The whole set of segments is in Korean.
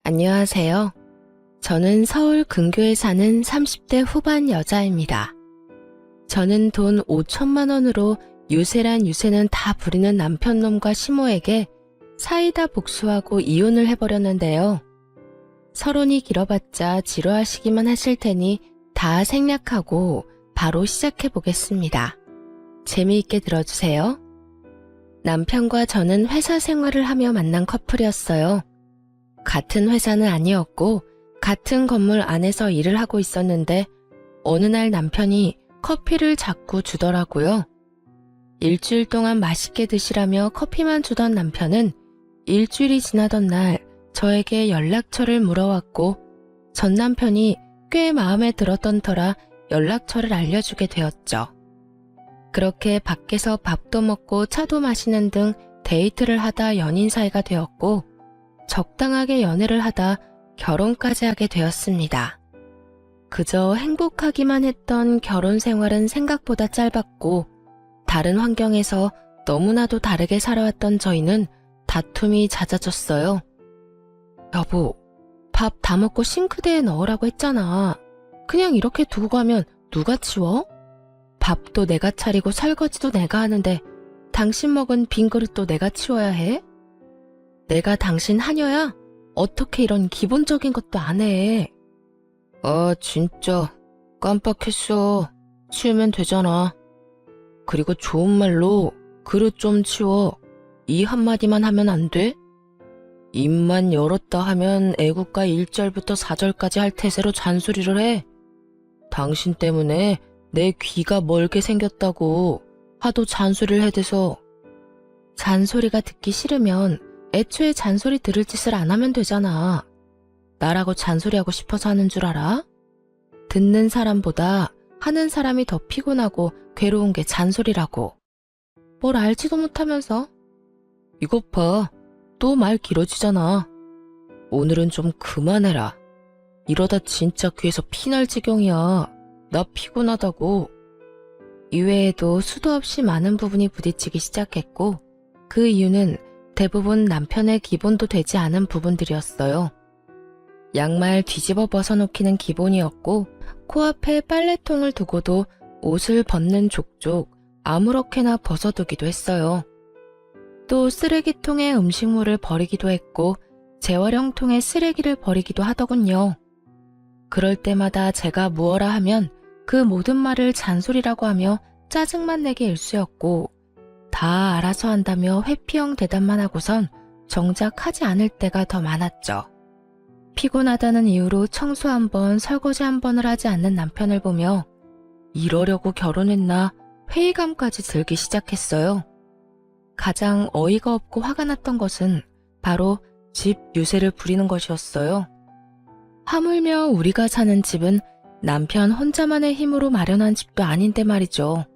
안녕하세요. 저는 서울 근교에 사는 30대 후반 여자입니다. 저는 돈 5천만 원으로 유세란 유세는 다 부리는 남편놈과 시모에게 사이다 복수하고 이혼을 해버렸는데요. 서론이 길어봤자 지루하시기만 하실 테니 다 생략하고 바로 시작해보겠습니다. 재미있게 들어주세요. 남편과 저는 회사 생활을 하며 만난 커플이었어요. 같은 회사는 아니었고 같은 건물 안에서 일을 하고 있었는데 어느 날 남편이 커피를 자꾸 주더라고요. 일주일 동안 맛있게 드시라며 커피만 주던 남편은 일주일이 지나던 날 저에게 연락처를 물어왔고 전 남편이 꽤 마음에 들었던 터라 연락처를 알려주게 되었죠. 그렇게 밖에서 밥도 먹고 차도 마시는 등 데이트를 하다 연인 사이가 되었고 적당하게 연애를 하다 결혼까지 하게 되었습니다. 그저 행복하기만 했던 결혼 생활은 생각보다 짧았고 다른 환경에서 너무나도 다르게 살아왔던 저희는 다툼이 잦아졌어요. 여보, 밥 다 먹고 싱크대에 넣으라고 했잖아. 그냥 이렇게 두고 가면 누가 치워? 밥도 내가 차리고 설거지도 내가 하는데 당신 먹은 빈 그릇도 내가 치워야 해? 내가 당신 하녀야? 어떻게 이런 기본적인 것도 안 해? 아, 진짜 깜빡했어. 치우면 되잖아. 그리고 좋은 말로 그릇 좀 치워. 이 한마디만 하면 안 돼? 입만 열었다 하면 애국가 1절부터 4절까지 할 태세로 잔소리를 해. 당신 때문에 내 귀가 멀게 생겼다고 하도 잔소리를 해대서. 잔소리가 듣기 싫으면 애초에 잔소리 들을 짓을 안 하면 되잖아. 나라고 잔소리하고 싶어서 하는 줄 알아? 듣는 사람보다 하는 사람이 더 피곤하고 괴로운 게 잔소리라고. 뭘 알지도 못하면서. 이것 봐. 또 말 길어지잖아. 오늘은 좀 그만해라. 이러다 진짜 귀에서 피날 지경이야. 나 피곤하다고. 이외에도 수도 없이 많은 부분이 부딪히기 시작했고 그 이유는 대부분 남편의 기본도 되지 않은 부분들이었어요. 양말 뒤집어 벗어놓기는 기본이었고 코앞에 빨래통을 두고도 옷을 벗는 족족 아무렇게나 벗어두기도 했어요. 또 쓰레기통에 음식물을 버리기도 했고 재활용통에 쓰레기를 버리기도 하더군요. 그럴 때마다 제가 무어라 하면 그 모든 말을 잔소리라고 하며 짜증만 내게 일쑤였고 다 알아서 한다며 회피형 대답만 하고선 정작 하지 않을 때가 더 많았죠. 피곤하다는 이유로 청소 한 번, 설거지 한 번을 하지 않는 남편을 보며 이러려고 결혼했나 회의감까지 들기 시작했어요. 가장 어이가 없고 화가 났던 것은 바로 집 유세를 부리는 것이었어요. 하물며 우리가 사는 집은 남편 혼자만의 힘으로 마련한 집도 아닌데 말이죠.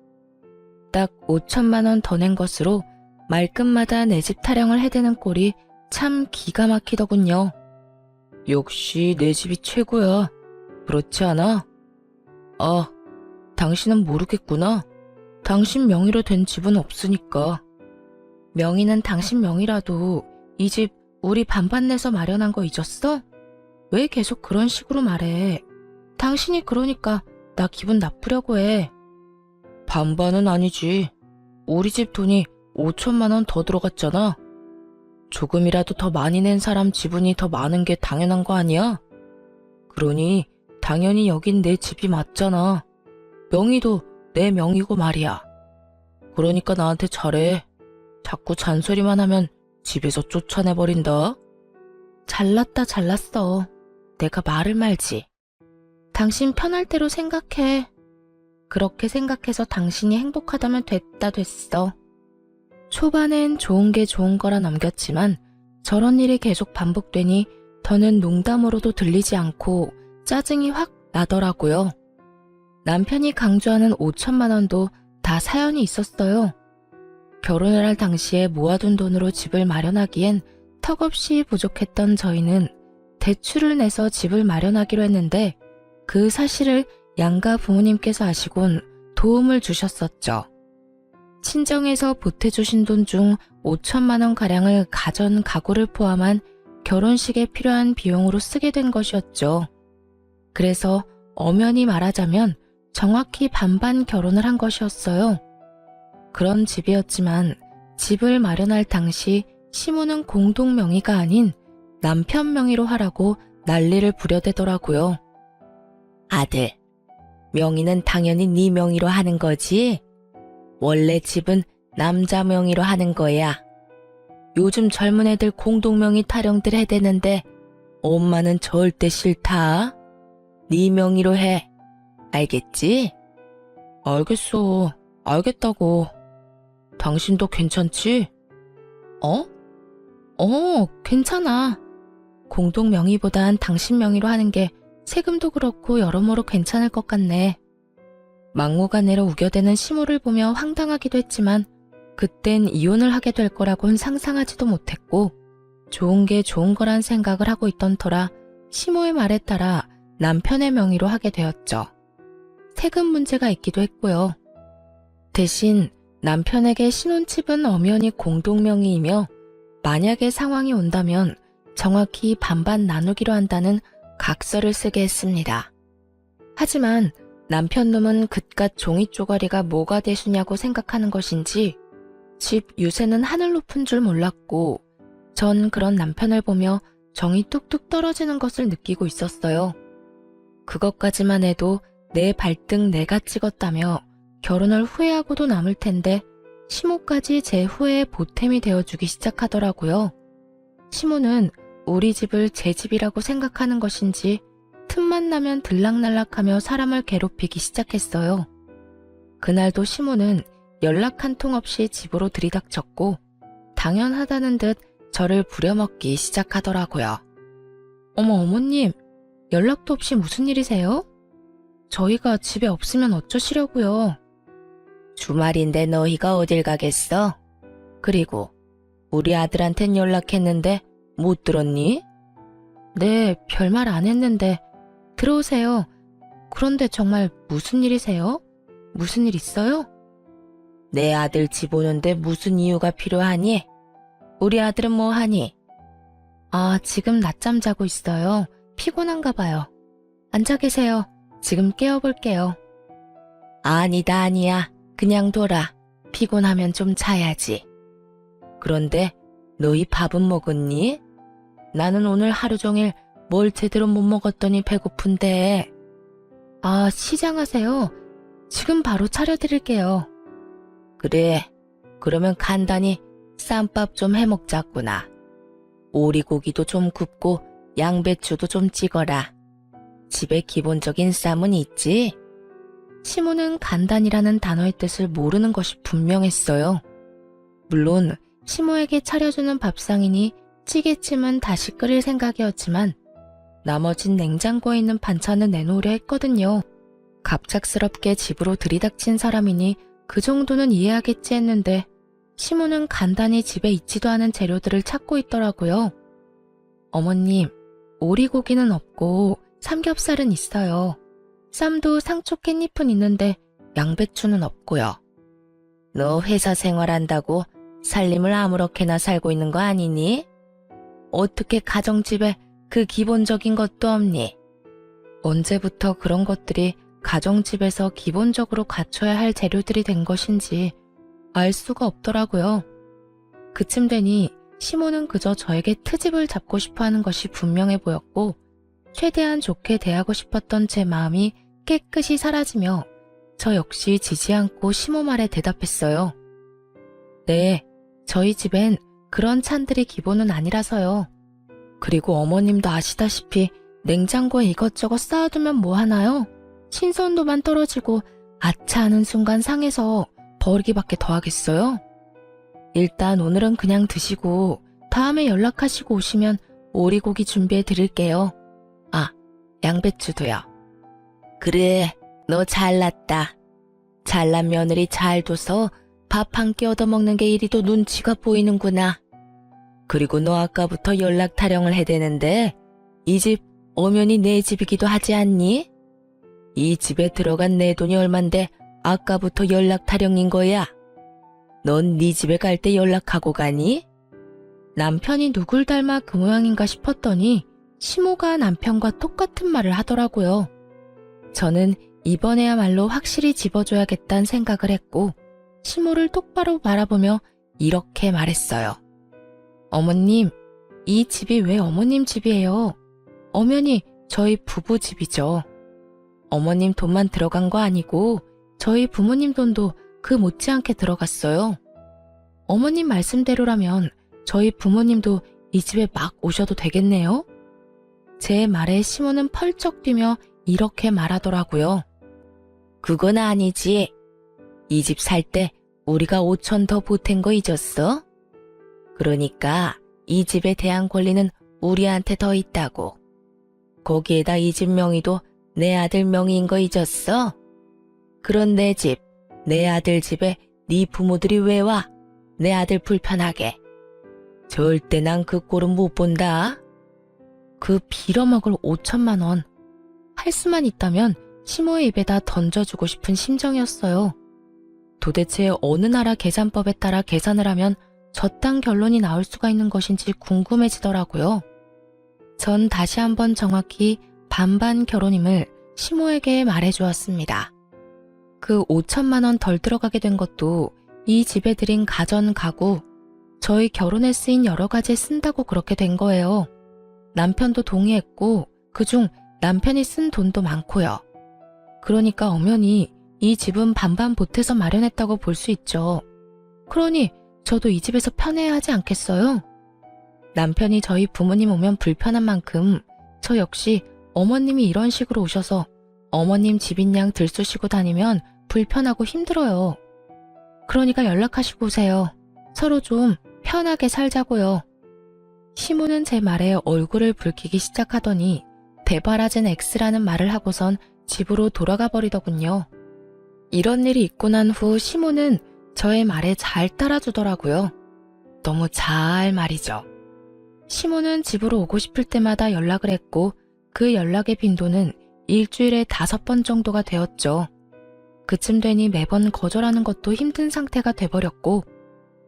딱 5천만 원 더 낸 것으로 말끝마다 내 집 타령을 해대는 꼴이 참 기가 막히더군요. 역시 내 집이 최고야. 그렇지 않아? 아, 당신은 모르겠구나. 당신 명의로 된 집은 없으니까. 명의는 당신 명의라도 이 집 우리 반반 내서 마련한 거 잊었어? 왜 계속 그런 식으로 말해? 당신이 그러니까 나 기분 나쁘려고 해. 반반은 아니지. 우리 집 돈이 5천만 원 더 들어갔잖아. 조금이라도 더 많이 낸 사람 지분이 더 많은 게 당연한 거 아니야? 그러니 당연히 여긴 내 집이 맞잖아. 명의도 내 명의고 말이야. 그러니까 나한테 잘해. 자꾸 잔소리만 하면 집에서 쫓아내버린다. 잘났다 잘났어. 내가 말을 말지. 당신 편할 대로 생각해. 그렇게 생각해서 당신이 행복하다면 됐다 됐어. 초반엔 좋은 게 좋은 거라 넘겼지만 저런 일이 계속 반복되니 더는 농담으로도 들리지 않고 짜증이 확 나더라고요. 남편이 강조하는 5천만 원도 다 사연이 있었어요. 결혼을 할 당시에 모아둔 돈으로 집을 마련하기엔 턱없이 부족했던 저희는 대출을 내서 집을 마련하기로 했는데 그 사실을 양가 부모님께서 아시곤 도움을 주셨었죠. 친정에서 보태주신 돈 중 5천만 원 가량을 가전 가구를 포함한 결혼식에 필요한 비용으로 쓰게 된 것이었죠. 그래서 엄연히 말하자면 정확히 반반 결혼을 한 것이었어요. 그런 집이었지만 집을 마련할 당시 시모는 공동 명의가 아닌 남편 명의로 하라고 난리를 부려대더라고요. 아들, 명의는 당연히 네 명의로 하는 거지? 원래 집은 남자 명의로 하는 거야. 요즘 젊은 애들 공동 명의 타령들 해대는데 엄마는 절대 싫다. 네 명의로 해. 알겠지? 알겠어. 알겠다고. 당신도 괜찮지? 괜찮아. 공동 명의보단 당신 명의로 하는 게 세금도 그렇고 여러모로 괜찮을 것 같네. 막무가내로 우겨대는 시모를 보며 황당하기도 했지만 그땐 이혼을 하게 될 거라곤 상상하지도 못했고 좋은 게 좋은 거란 생각을 하고 있던 터라 시모의 말에 따라 남편의 명의로 하게 되었죠. 세금 문제가 있기도 했고요. 대신 남편에게 신혼집은 엄연히 공동 명의이며 만약에 상황이 온다면 정확히 반반 나누기로 한다는 각서를 쓰게 했습니다. 하지만 남편 놈은 그깟 종이 쪼가리가 뭐가 대수냐고 생각하는 것인지 집 유세는 하늘 높은 줄 몰랐고 전 그런 남편을 보며 정이 뚝뚝 떨어지는 것을 느끼고 있었어요. 그것까지만 해도 내 발등 내가 찍었다며 결혼을 후회하고도 남을 텐데 시모까지 제 후회의 보탬이 되어주기 시작하더라고요. 시모는 우리 집을 제 집이라고 생각하는 것인지 틈만 나면 들락날락하며 사람을 괴롭히기 시작했어요. 그날도 시모는 연락 한 통 없이 집으로 들이닥쳤고 당연하다는 듯 저를 부려먹기 시작하더라고요. 어머님, 연락도 없이 무슨 일이세요? 저희가 집에 없으면 어쩌시려고요? 주말인데 너희가 어딜 가겠어? 그리고 우리 아들한텐 연락했는데 못 들었니? 네, 별말 안 했는데 들어오세요. 그런데 정말 무슨 일이세요? 무슨 일 있어요? 내 아들 집 오는데 무슨 이유가 필요하니? 우리 아들은 뭐 하니? 아, 지금 낮잠 자고 있어요. 피곤한가 봐요. 앉아 계세요. 지금 깨워볼게요. 아니다, 아니야. 그냥 둬라. 피곤하면 좀 자야지. 그런데 너희 밥은 먹었니? 나는 오늘 하루 종일 뭘 제대로 못 먹었더니 배고픈데. 아, 시장하세요. 지금 바로 차려드릴게요. 그래, 그러면 간단히 쌈밥 좀 해먹자꾸나. 오리고기도 좀 굽고 양배추도 좀 찍어라. 집에 기본적인 쌈은 있지? 시모는 간단이라는 단어의 뜻을 모르는 것이 분명했어요. 물론 시모에게 차려주는 밥상이니 찌개찜은 다시 끓일 생각이었지만 나머진 냉장고에 있는 반찬을 내놓으려 했거든요. 갑작스럽게 집으로 들이닥친 사람이니 그 정도는 이해하겠지 했는데 시모는 간단히 집에 있지도 않은 재료들을 찾고 있더라고요. 어머님, 오리고기는 없고 삼겹살은 있어요. 쌈도 상추 깻잎은 있는데 양배추는 없고요. 너 회사 생활한다고 살림을 아무렇게나 살고 있는 거 아니니? 어떻게 가정집에 그 기본적인 것도 없니? 언제부터 그런 것들이 가정집에서 기본적으로 갖춰야 할 재료들이 된 것인지 알 수가 없더라고요. 그쯤 되니 시모는 그저 저에게 트집을 잡고 싶어하는 것이 분명해 보였고 최대한 좋게 대하고 싶었던 제 마음이 깨끗이 사라지며 저 역시 지지 않고 시모 말에 대답했어요. 네, 저희 집엔 그런 찬들이 기본은 아니라서요. 그리고 어머님도 아시다시피 냉장고에 이것저것 쌓아두면 뭐 하나요? 신선도만 떨어지고 아차 하는 순간 상해서 버리기밖에 더 하겠어요? 일단 오늘은 그냥 드시고 다음에 연락하시고 오시면 오리고기 준비해 드릴게요. 아, 양배추도요. 그래, 너 잘났다. 잘난 며느리 잘 둬서 밥 한 끼 얻어먹는 게 이리도 눈치가 보이는구나. 그리고 너 아까부터 연락 타령을 해대는데 이 집 엄연히 내 집이기도 하지 않니? 이 집에 들어간 내 돈이 얼만데 아까부터 연락 타령인 거야. 넌 네 집에 갈 때 연락하고 가니? 남편이 누굴 닮아 그 모양인가 싶었더니 시모가 남편과 똑같은 말을 하더라고요. 저는 이번에야말로 확실히 집어줘야겠다는 생각을 했고 시모를 똑바로 바라보며 이렇게 말했어요. 어머님, 이 집이 왜 어머님 집이에요? 엄연히 저희 부부 집이죠. 어머님 돈만 들어간 거 아니고 저희 부모님 돈도 그 못지않게 들어갔어요. 어머님 말씀대로라면 저희 부모님도 이 집에 막 오셔도 되겠네요? 제 말에 시모는 펄쩍 뛰며 이렇게 말하더라고요. 그건 아니지. 이 집 살 때 우리가 5천 더 보탠 거 잊었어? 그러니까 이 집에 대한 권리는 우리한테 더 있다고. 거기에다 이 집 명의도 내 아들 명의인 거 잊었어? 그런 내 집, 내 아들 집에 네 부모들이 왜 와? 내 아들 불편하게. 절대 난 그 꼴은 못 본다. 그 빌어먹을 5천만 원. 할 수만 있다면 시모의 입에다 던져주고 싶은 심정이었어요. 도대체 어느 나라 계산법에 따라 계산을 하면 저딴 결론이 나올 수가 있는 것인지 궁금해지더라고요. 전 다시 한번 정확히 반반 결혼임을 시모에게 말해주었습니다. 그 5천만 원 덜 들어가게 된 것도 이 집에 들인 가전, 가구, 저희 결혼에 쓰인 여러 가지에 쓴다고 그렇게 된 거예요. 남편도 동의했고 그중 남편이 쓴 돈도 많고요. 그러니까 엄연히 이 집은 반반 보태서 마련했다고 볼 수 있죠. 그러니 저도 이 집에서 편해야 하지 않겠어요? 남편이 저희 부모님 오면 불편한 만큼 저 역시 어머님이 이런 식으로 오셔서 어머님 집인 양 들쑤시고 다니면 불편하고 힘들어요. 그러니까 연락하시고 오세요. 서로 좀 편하게 살자고요. 시모는 제 말에 얼굴을 붉히기 시작하더니 대바라진 X라는 말을 하고선 집으로 돌아가 버리더군요. 이런 일이 있고 난 후 시모는 저의 말에 잘 따라주더라고요. 너무 잘 말이죠. 시모는 집으로 오고 싶을 때마다 연락을 했고 그 연락의 빈도는 일주일에 5번 정도가 되었죠. 그쯤 되니 매번 거절하는 것도 힘든 상태가 돼버렸고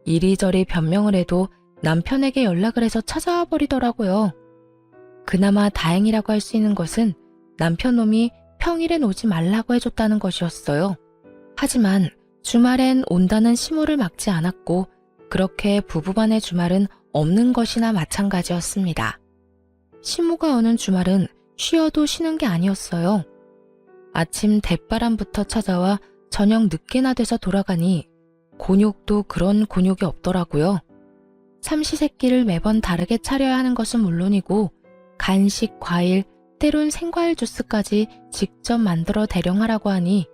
이리저리 변명을 해도 남편에게 연락을 해서 찾아와 버리더라고요. 그나마 다행이라고 할 수 있는 것은 남편 놈이 평일엔 오지 말라고 해줬다는 것이었어요. 하지만 주말엔 온다는 시모를 막지 않았고 그렇게 부부간의 주말은 없는 것이나 마찬가지였습니다. 시모가 오는 주말은 쉬어도 쉬는 게 아니었어요. 아침 대바람부터 찾아와 저녁 늦게나 돼서 돌아가니 곤욕도 그런 곤욕이 없더라고요. 삼시세끼를 매번 다르게 차려야 하는 것은 물론이고 간식, 과일, 때론 생과일 주스까지 직접 만들어 대령하라고 하니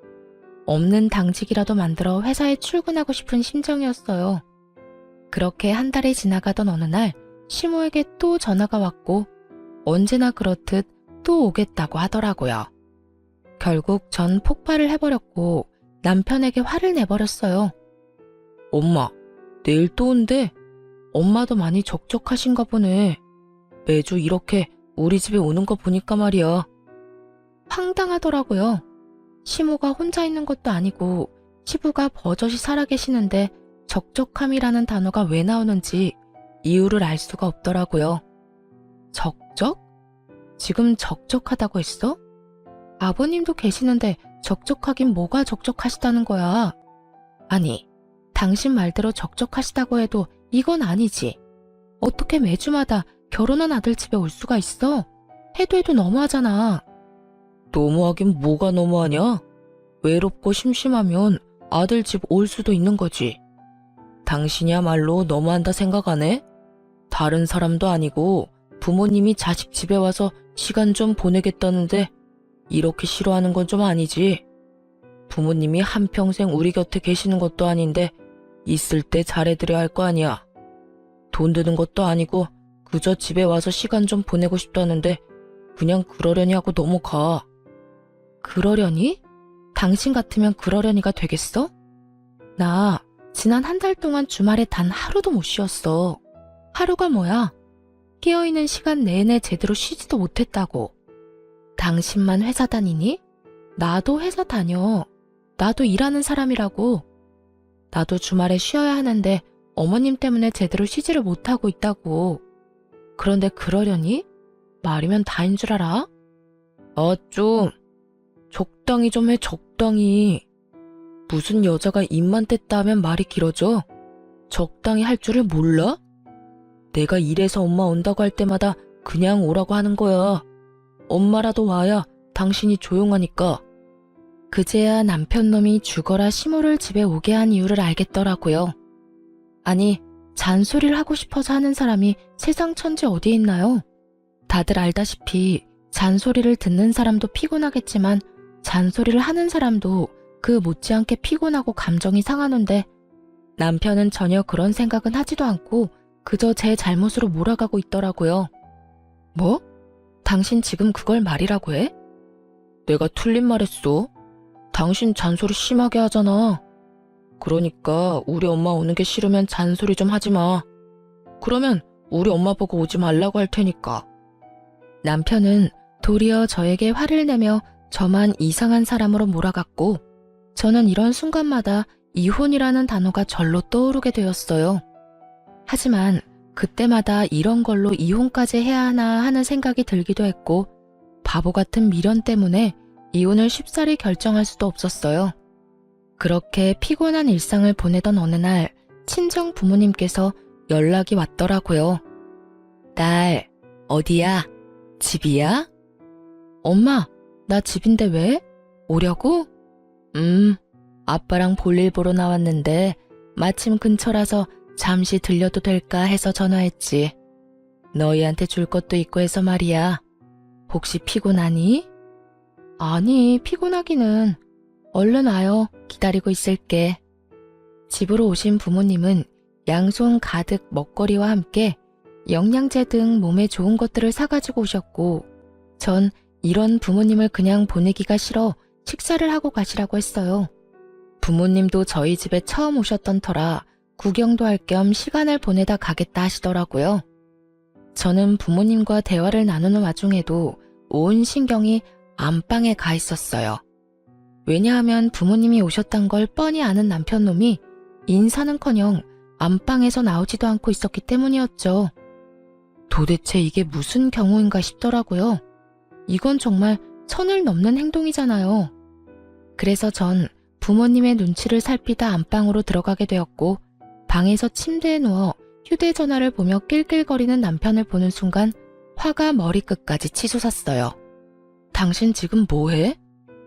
없는 당직이라도 만들어 회사에 출근하고 싶은 심정이었어요. 그렇게 한 달이 지나가던 어느 날 시모에게 또 전화가 왔고 언제나 그렇듯 또 오겠다고 하더라고요. 결국 전 폭발을 해버렸고 남편에게 화를 내버렸어요. 엄마, 내일 또 온대. 엄마도 많이 적적하신가 보네. 매주 이렇게 우리 집에 오는 거 보니까 말이야. 황당하더라고요. 시모가 혼자 있는 것도 아니고 시부가 버젓이 살아계시는데 적적함이라는 단어가 왜 나오는지 이유를 알 수가 없더라고요. 적적? 지금 적적하다고 했어? 아버님도 계시는데 적적하긴 뭐가 적적하시다는 거야. 아니, 당신 말대로 적적하시다고 해도 이건 아니지. 어떻게 매주마다 결혼한 아들 집에 올 수가 있어? 해도 너무하잖아. 너무하긴 뭐가 너무하냐? 외롭고 심심하면 아들 집 올 수도 있는 거지. 당신이야말로 너무한다 생각 안 해? 다른 사람도 아니고 부모님이 자식 집에 와서 시간 좀 보내겠다는데 이렇게 싫어하는 건 좀 아니지. 부모님이 한평생 우리 곁에 계시는 것도 아닌데 있을 때 잘해드려야 할 거 아니야. 돈 드는 것도 아니고 그저 집에 와서 시간 좀 보내고 싶다는데 그냥 그러려니 하고 넘어가. 그러려니? 당신 같으면 그러려니가 되겠어? 나 지난 한 달 동안 주말에 단 하루도 못 쉬었어. 하루가 뭐야? 깨어있는 시간 내내 제대로 쉬지도 못했다고. 당신만 회사 다니니? 나도 회사 다녀. 나도 일하는 사람이라고. 나도 주말에 쉬어야 하는데 어머님 때문에 제대로 쉬지를 못하고 있다고. 그런데 그러려니? 말이면 다인 줄 알아? 좀 적당히 좀 해, 적당히. 무슨 여자가 입만 뗐다 하면 말이 길어져? 적당히 할 줄을 몰라? 내가 이래서 엄마 온다고 할 때마다 그냥 오라고 하는 거야. 엄마라도 와야 당신이 조용하니까. 그제야 남편놈이 죽어라 시모를 집에 오게 한 이유를 알겠더라고요. 아니, 잔소리를 하고 싶어서 하는 사람이 세상 천지 어디에 있나요? 다들 알다시피 잔소리를 듣는 사람도 피곤하겠지만 잔소리를 하는 사람도 그 못지않게 피곤하고 감정이 상하는데 남편은 전혀 그런 생각은 하지도 않고 그저 제 잘못으로 몰아가고 있더라고요. 뭐? 당신 지금 그걸 말이라고 해? 내가 틀린 말 했어. 당신 잔소리 심하게 하잖아. 그러니까 우리 엄마 오는 게 싫으면 잔소리 좀 하지 마. 그러면 우리 엄마 보고 오지 말라고 할 테니까. 남편은 도리어 저에게 화를 내며 저만 이상한 사람으로 몰아갔고 저는 이런 순간마다 이혼이라는 단어가 절로 떠오르게 되었어요. 하지만 그때마다 이런 걸로 이혼까지 해야 하나 하는 생각이 들기도 했고 바보 같은 미련 때문에 이혼을 쉽사리 결정할 수도 없었어요. 그렇게 피곤한 일상을 보내던 어느 날 친정 부모님께서 연락이 왔더라고요. 딸, 어디야? 집이야? 엄마, 나 집인데 왜? 오려고? 아빠랑 볼일 보러 나왔는데 마침 근처라서 잠시 들려도 될까 해서 전화했지. 너희한테 줄 것도 있고 해서 말이야. 혹시 피곤하니? 아니, 피곤하기는. 얼른 와요. 기다리고 있을게. 집으로 오신 부모님은 양손 가득 먹거리와 함께 영양제 등 몸에 좋은 것들을 사가지고 오셨고 전 이런 부모님을 그냥 보내기가 싫어 식사를 하고 가시라고 했어요. 부모님도 저희 집에 처음 오셨던 터라 구경도 할 겸 시간을 보내다 가겠다 하시더라고요. 저는 부모님과 대화를 나누는 와중에도 온 신경이 안방에 가 있었어요. 왜냐하면 부모님이 오셨단 걸 뻔히 아는 남편놈이 인사는커녕 안방에서 나오지도 않고 있었기 때문이었죠. 도대체 이게 무슨 경우인가 싶더라고요. 이건 정말 선을 넘는 행동이잖아요. 그래서 전 부모님의 눈치를 살피다 안방으로 들어가게 되었고 방에서 침대에 누워 휴대전화를 보며 낄낄거리는 남편을 보는 순간 화가 머리끝까지 치솟았어요. 당신 지금 뭐해?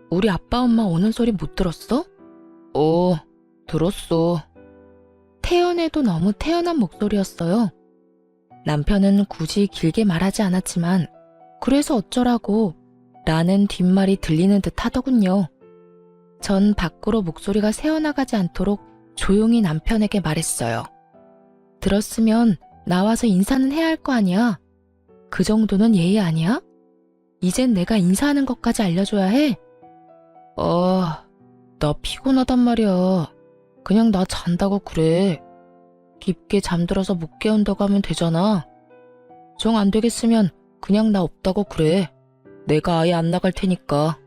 우리 아빠 엄마 오는 소리 못 들었어? 들었어. 태연해도 너무 태연한 목소리였어요. 남편은 굳이 길게 말하지 않았지만 그래서 어쩌라고 라는 뒷말이 들리는 듯 하더군요. 전 밖으로 목소리가 새어나가지 않도록 조용히 남편에게 말했어요. 들었으면 나와서 인사는 해야 할 거 아니야? 그 정도는 예의 아니야? 이젠 내가 인사하는 것까지 알려줘야 해? 나 피곤하단 말이야. 그냥 나 잔다고 그래. 깊게 잠들어서 못 깨운다고 하면 되잖아. 정 안 되겠으면 그냥 나 없다고 그래. 내가 아예 안 나갈 테니까.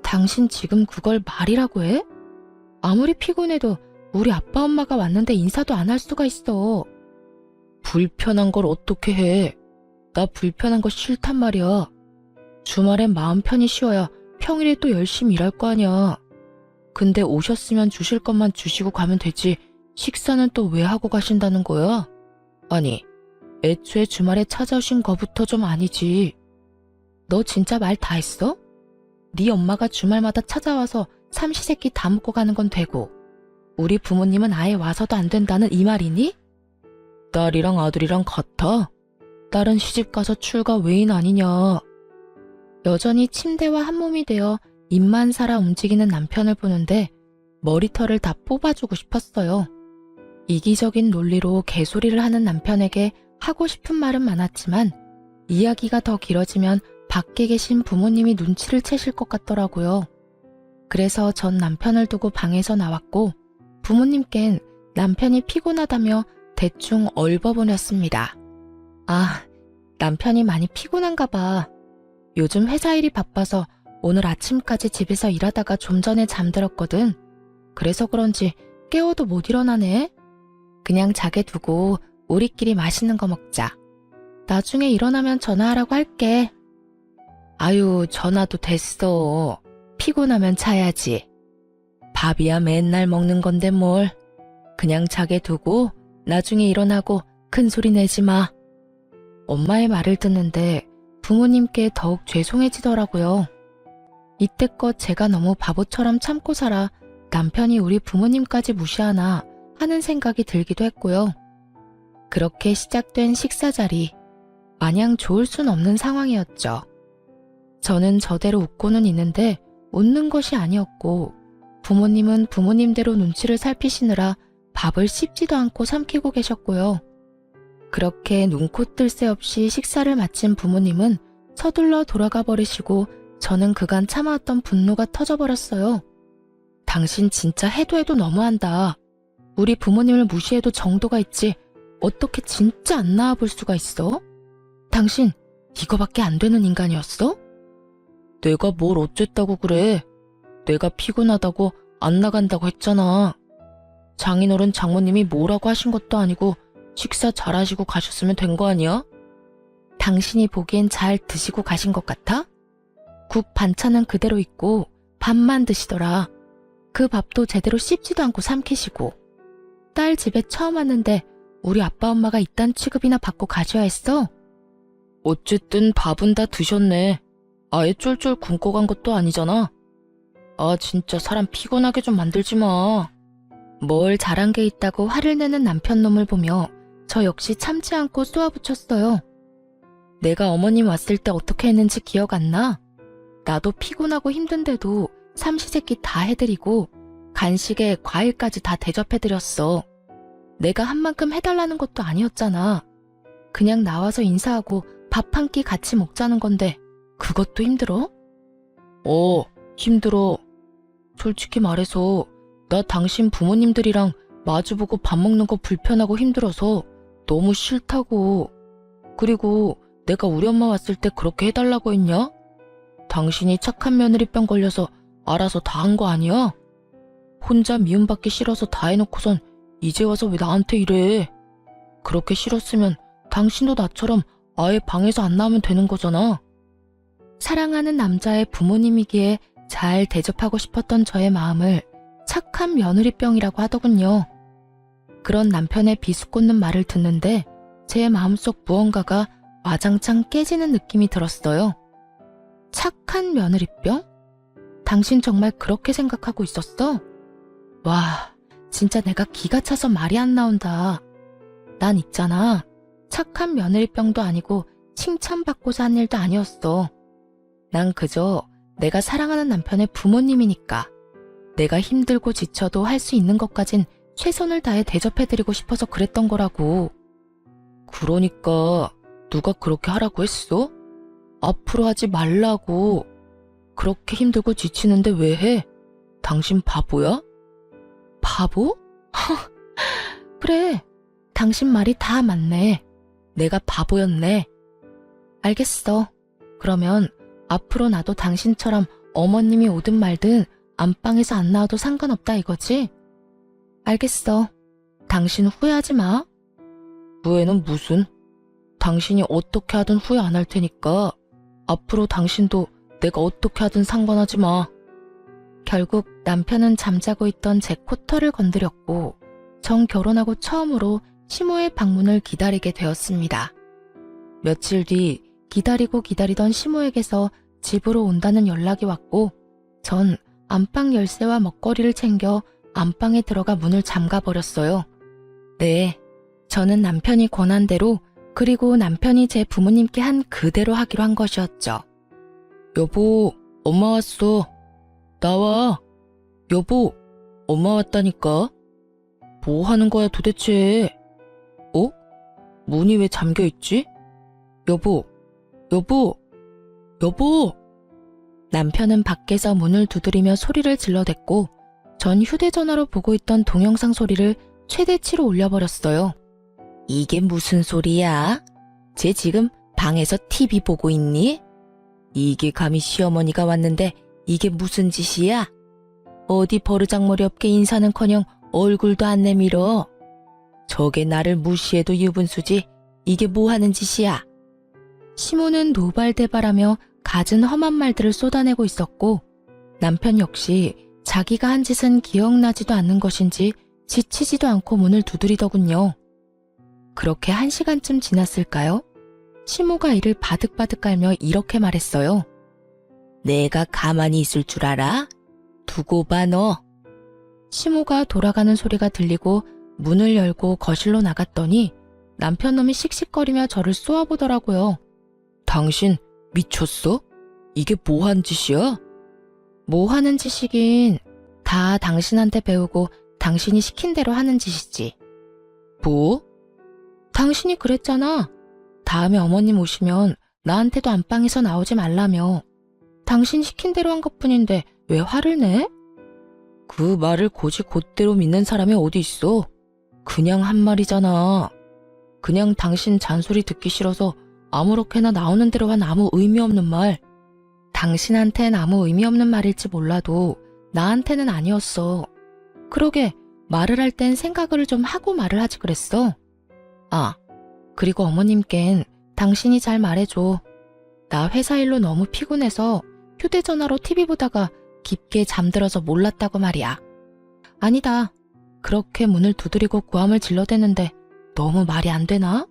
당신 지금 그걸 말이라고 해? 아무리 피곤해도 우리 아빠 엄마가 왔는데 인사도 안 할 수가 있어. 불편한 걸 어떻게 해. 나 불편한 거 싫단 말이야. 주말엔 마음 편히 쉬어야 평일에 또 열심히 일할 거 아니야. 근데 오셨으면 주실 것만 주시고 가면 되지 식사는 또 왜 하고 가신다는 거야? 아니, 애초에 주말에 찾아오신 거부터 좀 아니지. 너 진짜 말 다 했어? 네 엄마가 주말마다 찾아와서 삼시세끼 다 먹고 가는 건 되고 우리 부모님은 아예 와서도 안 된다는 이 말이니? 딸이랑 아들이랑 같아? 딸은 시집가서 출가 외인 아니냐. 여전히 침대와 한몸이 되어 입만 살아 움직이는 남편을 보는데 머리털을 다 뽑아주고 싶었어요. 이기적인 논리로 개소리를 하는 남편에게 하고 싶은 말은 많았지만 이야기가 더 길어지면 밖에 계신 부모님이 눈치를 채실 것 같더라고요. 그래서 전 남편을 두고 방에서 나왔고 부모님께는 남편이 피곤하다며 대충 얼버무렸습니다. 남편이 많이 피곤한가 봐. 요즘 회사 일이 바빠서 오늘 아침까지 집에서 일하다가 좀 전에 잠들었거든. 그래서 그런지 깨워도 못 일어나네. 그냥 자게 두고 우리끼리 맛있는 거 먹자. 나중에 일어나면 전화하라고 할게. 아유, 전화도 됐어. 피곤하면 자야지. 밥이야 맨날 먹는 건데 뭘. 그냥 자게 두고 나중에 일어나고 큰 소리 내지 마. 엄마의 말을 듣는데 부모님께 더욱 죄송해지더라고요. 이때껏 제가 너무 바보처럼 참고 살아 남편이 우리 부모님까지 무시하나 하는 생각이 들기도 했고요. 그렇게 시작된 식사 자리, 마냥 좋을 순 없는 상황이었죠. 저는 저대로 웃고는 있는데 웃는 것이 아니었고 부모님은 부모님대로 눈치를 살피시느라 밥을 씹지도 않고 삼키고 계셨고요. 그렇게 눈코 뜰 새 없이 식사를 마친 부모님은 서둘러 돌아가 버리시고 저는 그간 참아왔던 분노가 터져버렸어요. 당신 진짜 해도 해도 너무한다. 우리 부모님을 무시해도 정도가 있지 어떻게 진짜 안 나와볼 수가 있어? 당신 이거밖에 안 되는 인간이었어? 내가 뭘 어쨌다고 그래. 내가 피곤하다고 안 나간다고 했잖아. 장인어른 장모님이 뭐라고 하신 것도 아니고 식사 잘하시고 가셨으면 된 거 아니야? 당신이 보기엔 잘 드시고 가신 것 같아? 국 반찬은 그대로 있고 밥만 드시더라. 그 밥도 제대로 씹지도 않고 삼키시고. 딸 집에 처음 왔는데 우리 아빠 엄마가 이딴 취급이나 받고 가셔야 했어? 어쨌든 밥은 다 드셨네. 아예 쫄쫄 굶고 간 것도 아니잖아. 아 진짜 사람 피곤하게 좀 만들지 마. 뭘 잘한 게 있다고 화를 내는 남편 놈을 보며 저 역시 참지 않고 쏘아붙였어요. 내가 어머님 왔을 때 어떻게 했는지 기억 안 나? 나도 피곤하고 힘든데도 삼시세끼 다 해드리고 간식에 과일까지 다 대접해드렸어. 내가 한 만큼 해달라는 것도 아니었잖아. 그냥 나와서 인사하고 밥 한 끼 같이 먹자는 건데 그것도 힘들어? 힘들어. 솔직히 말해서 나 당신 부모님들이랑 마주보고 밥 먹는 거 불편하고 힘들어서 너무 싫다고. 그리고 내가 우리 엄마 왔을 때 그렇게 해달라고 했냐? 당신이 착한 며느리병 걸려서 알아서 다 한 거 아니야? 혼자 미움받기 싫어서 다 해놓고선 이제 와서 왜 나한테 이래? 그렇게 싫었으면 당신도 나처럼 아예 방에서 안 나오면 되는 거잖아. 사랑하는 남자의 부모님이기에 잘 대접하고 싶었던 저의 마음을 착한 며느리병이라고 하더군요. 그런 남편의 비수꽂는 말을 듣는데 제 마음속 무언가가 와장창 깨지는 느낌이 들었어요. 착한 며느리병? 당신 정말 그렇게 생각하고 있었어? 와, 진짜 내가 기가 차서 말이 안 나온다. 난 있잖아. 착한 며느리병도 아니고 칭찬받고자 한 일도 아니었어. 난 그저 내가 사랑하는 남편의 부모님이니까 내가 힘들고 지쳐도 할 수 있는 것까진 최선을 다해 대접해드리고 싶어서 그랬던 거라고. 그러니까 누가 그렇게 하라고 했어? 앞으로 하지 말라고. 그렇게 힘들고 지치는데 왜 해? 당신 바보야? 바보? 그래, 당신 말이 다 맞네. 내가 바보였네. 알겠어. 그러면 앞으로 나도 당신처럼 어머님이 오든 말든 안방에서 안 나와도 상관없다 이거지? 알겠어. 당신 후회하지 마. 후회는 무슨? 당신이 어떻게 하든 후회 안 할 테니까 앞으로 당신도 내가 어떻게 하든 상관하지 마. 결국 남편은 잠자고 있던 제 코털을 건드렸고 전 결혼하고 처음으로 시모의 방문을 기다리게 되었습니다. 며칠 뒤 기다리고 기다리던 시모에게서 집으로 온다는 연락이 왔고 전 안방 열쇠와 먹거리를 챙겨 안방에 들어가 문을 잠가버렸어요. 네, 저는 남편이 권한 대로 그리고 남편이 제 부모님께 한 그대로 하기로 한 것이었죠. 여보, 엄마 왔어. 나와. 여보, 엄마 왔다니까. 뭐 하는 거야 도대체? 문이 왜 잠겨있지? 여보, 여보, 여보! 남편은 밖에서 문을 두드리며 소리를 질러댔고 전 휴대전화로 보고 있던 동영상 소리를 최대치로 올려버렸어요. 이게 무슨 소리야? 쟤 지금 방에서 TV 보고 있니? 이게 감히 시어머니가 왔는데 이게 무슨 짓이야? 어디 버르장머리 없게 인사는커녕 얼굴도 안 내밀어. 저게 나를 무시해도 유분수지. 이게 뭐 하는 짓이야? 시모는 노발대발하며 갖은 험한 말들을 쏟아내고 있었고 남편 역시 자기가 한 짓은 기억나지도 않는 것인지 지치지도 않고 문을 두드리더군요. 그렇게 1시간쯤 지났을까요? 시모가 이를 바득바득 깔며 이렇게 말했어요. 내가 가만히 있을 줄 알아? 두고 봐 너. 시모가 돌아가는 소리가 들리고 문을 열고 거실로 나갔더니 남편놈이 씩씩거리며 저를 쏘아보더라고요. 당신 미쳤어? 이게 뭐 한 짓이야? 뭐 하는 짓이긴 다 당신한테 배우고 당신이 시킨 대로 하는 짓이지. 뭐? 당신이 그랬잖아. 다음에 어머님 오시면 나한테도 안방에서 나오지 말라며. 당신 시킨 대로 한 것뿐인데 왜 화를 내? 그 말을 곧이 곧대로 믿는 사람이 어디 있어? 그냥 한 말이잖아. 그냥 당신 잔소리 듣기 싫어서 아무렇게나 나오는 대로 한 아무 의미 없는 말. 당신한텐 아무 의미 없는 말일지 몰라도 나한테는 아니었어. 그러게 말을 할 땐 생각을 좀 하고 말을 하지 그랬어. 아, 그리고 어머님껜 당신이 잘 말해줘. 나 회사 일로 너무 피곤해서 휴대전화로 TV 보다가 깊게 잠들어서 몰랐다고 말이야. 아니다. 그렇게 문을 두드리고 고함을 질러대는데 너무 말이 안 되나?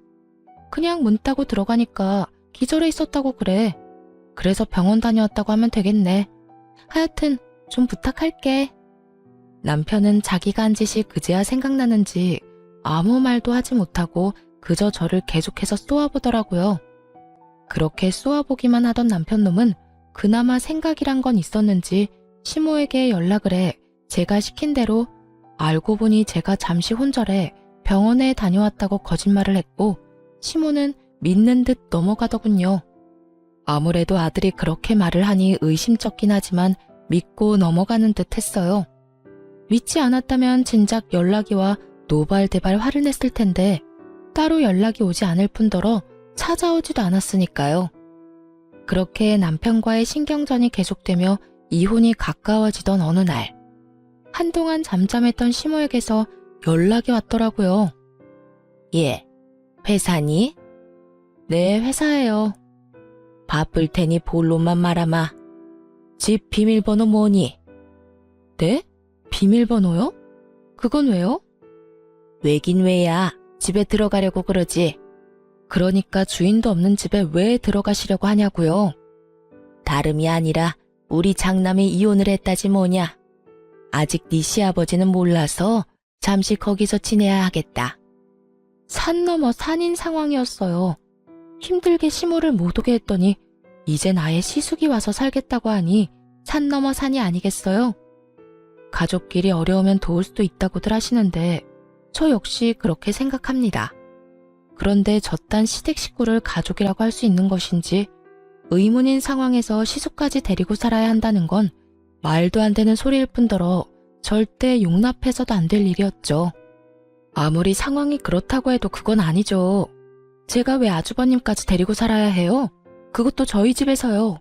그냥 문 따고 들어가니까 기절해 있었다고 그래. 그래서 병원 다녀왔다고 하면 되겠네. 하여튼 좀 부탁할게. 남편은 자기가 한 짓이 그제야 생각나는지 아무 말도 하지 못하고 그저 저를 계속해서 쏘아보더라고요. 그렇게 쏘아보기만 하던 남편놈은 그나마 생각이란 건 있었는지 시모에게 연락을 해 제가 시킨 대로 알고 보니 제가 잠시 혼절해 병원에 다녀왔다고 거짓말을 했고 시모는 믿는 듯 넘어가더군요. 아무래도 아들이 그렇게 말을 하니 의심쩍긴 하지만 믿고 넘어가는 듯 했어요. 믿지 않았다면 진작 연락이 와 노발대발 화를 냈을 텐데 따로 연락이 오지 않을 뿐더러 찾아오지도 않았으니까요. 그렇게 남편과의 신경전이 계속되며 이혼이 가까워지던 어느 날 한동안 잠잠했던 시모에게서 연락이 왔더라고요. 예, 회사니? 네, 회사예요. 바쁠 테니 본론만 말아마. 집 비밀번호 뭐니? 네? 비밀번호요? 그건 왜요? 왜긴 왜야. 집에 들어가려고 그러지. 그러니까 주인도 없는 집에 왜 들어가시려고 하냐고요. 다름이 아니라 우리 장남이 이혼을 했다지 뭐냐. 아직 네 시아버지는 몰라서 잠시 거기서 지내야 하겠다. 산 넘어 산인 상황이었어요. 힘들게 시모를 못 오게 했더니 이젠 아예 시숙이 와서 살겠다고 하니 산 넘어 산이 아니겠어요? 가족끼리 어려우면 도울 수도 있다고들 하시는데 저 역시 그렇게 생각합니다. 그런데 저딴 시댁 식구를 가족이라고 할 수 있는 것인지 의문인 상황에서 시숙까지 데리고 살아야 한다는 건 말도 안 되는 소리일 뿐더러 절대 용납해서도 안 될 일이었죠. 아무리 상황이 그렇다고 해도 그건 아니죠. 제가 왜 아주버님까지 데리고 살아야 해요? 그것도 저희 집에서요.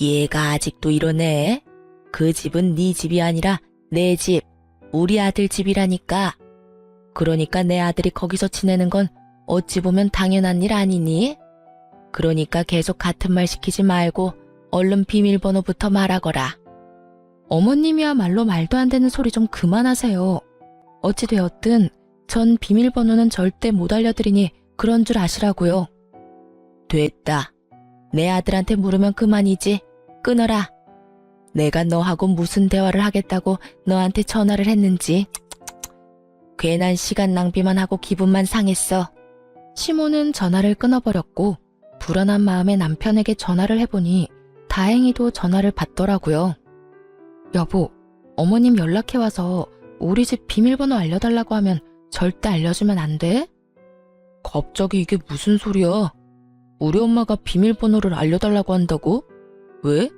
얘가 아직도 이러네. 그 집은 네 집이 아니라 내 집, 우리 아들 집이라니까. 그러니까 내 아들이 거기서 지내는 건 어찌 보면 당연한 일 아니니? 그러니까 계속 같은 말 시키지 말고 얼른 비밀번호부터 말하거라. 어머님이야말로 말도 안 되는 소리 좀 그만하세요. 어찌되었든 전 비밀번호는 절대 못 알려드리니 그런 줄 아시라고요. 됐다. 내 아들한테 물으면 그만이지. 끊어라. 내가 너하고 무슨 대화를 하겠다고 너한테 전화를 했는지. 괜한 시간 낭비만 하고 기분만 상했어. 시모는 전화를 끊어버렸고 불안한 마음에 남편에게 전화를 해보니 다행히도 전화를 받더라고요. 여보, 어머님 연락해와서 우리 집 비밀번호 알려달라고 하면 절대 알려주면 안 돼? 갑자기 이게 무슨 소리야? 우리 엄마가 비밀번호를 알려달라고 한다고? 왜?